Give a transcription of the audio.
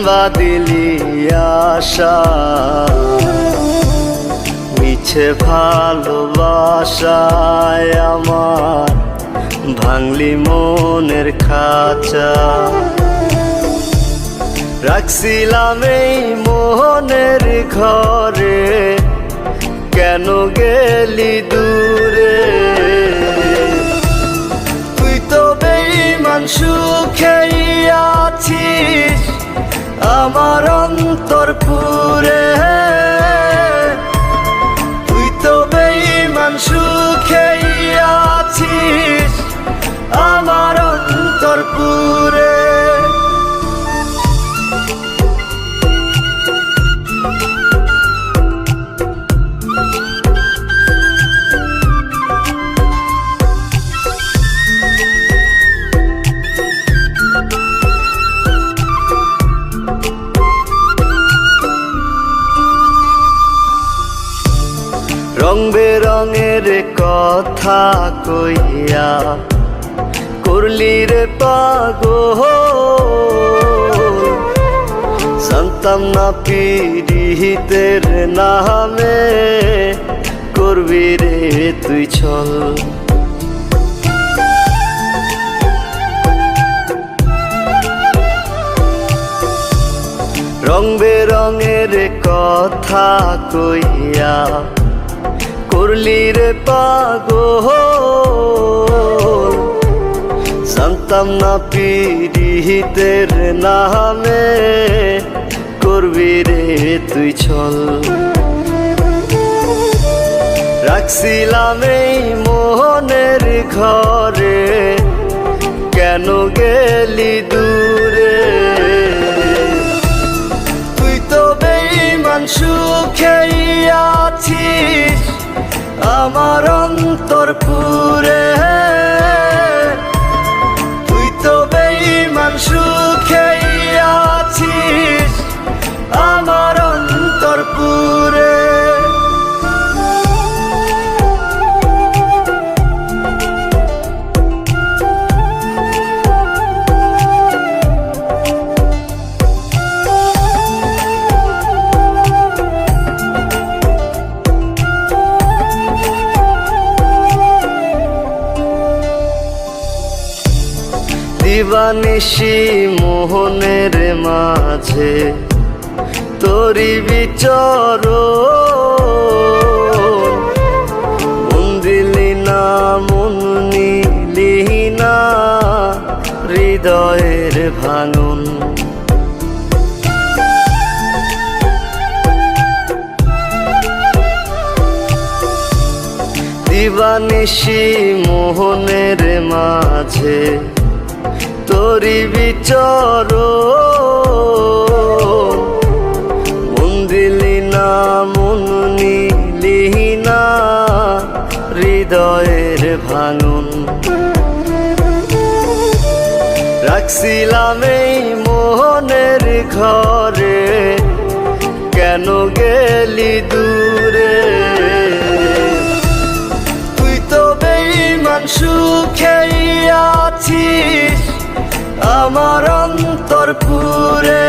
বাদিলি আশা মিছে ভালোবাসায় আমার ভাঙলি মনের খাঁচা। রাখছিলাম এই মোহনের ঘরে, কেন গেলি দূরে? তুই তো বেঈমান সুখেই আছিস আমার অন্তর পুরে। তুই তো বেঈমান সুখেই আছিস আমার অন্তর পুরে। রং বেরঙের কথা কইয়া করলি রে পাগল, জানতাম না পিরিতের নামে করবি রে তুই ছল। রং বেরঙের কথা কইয়া করলি রে পাগল, জানতাম না পিরিতের নামে করবি রে তুই ছল। রাখছিলাম এই মোহনের ঘরে, কেন গেলি দূরে? তুই তো বেঈমান সুখেই আছিস আমার অন্তর পুরে। তুই তো বেঈমান সুখেই আছিস আমার অন্তর পুরে। দিবানিশি মোহনের মাঝে তোরি বিচরণ, মন দিলি না মন নিলি না হৃদয়ের ভাঙন। দিবানিশি মোহনের মাঝে তোরি বিচরণ, মন দিলি না মন নিলি না হৃদয়ের ভাঙন। রাখছিলাম এই মোহনের ঘরে, কেন গেলি দূরে? তুই তো বেঈমান সুখেই আছিস আমার অন্তর পুরে।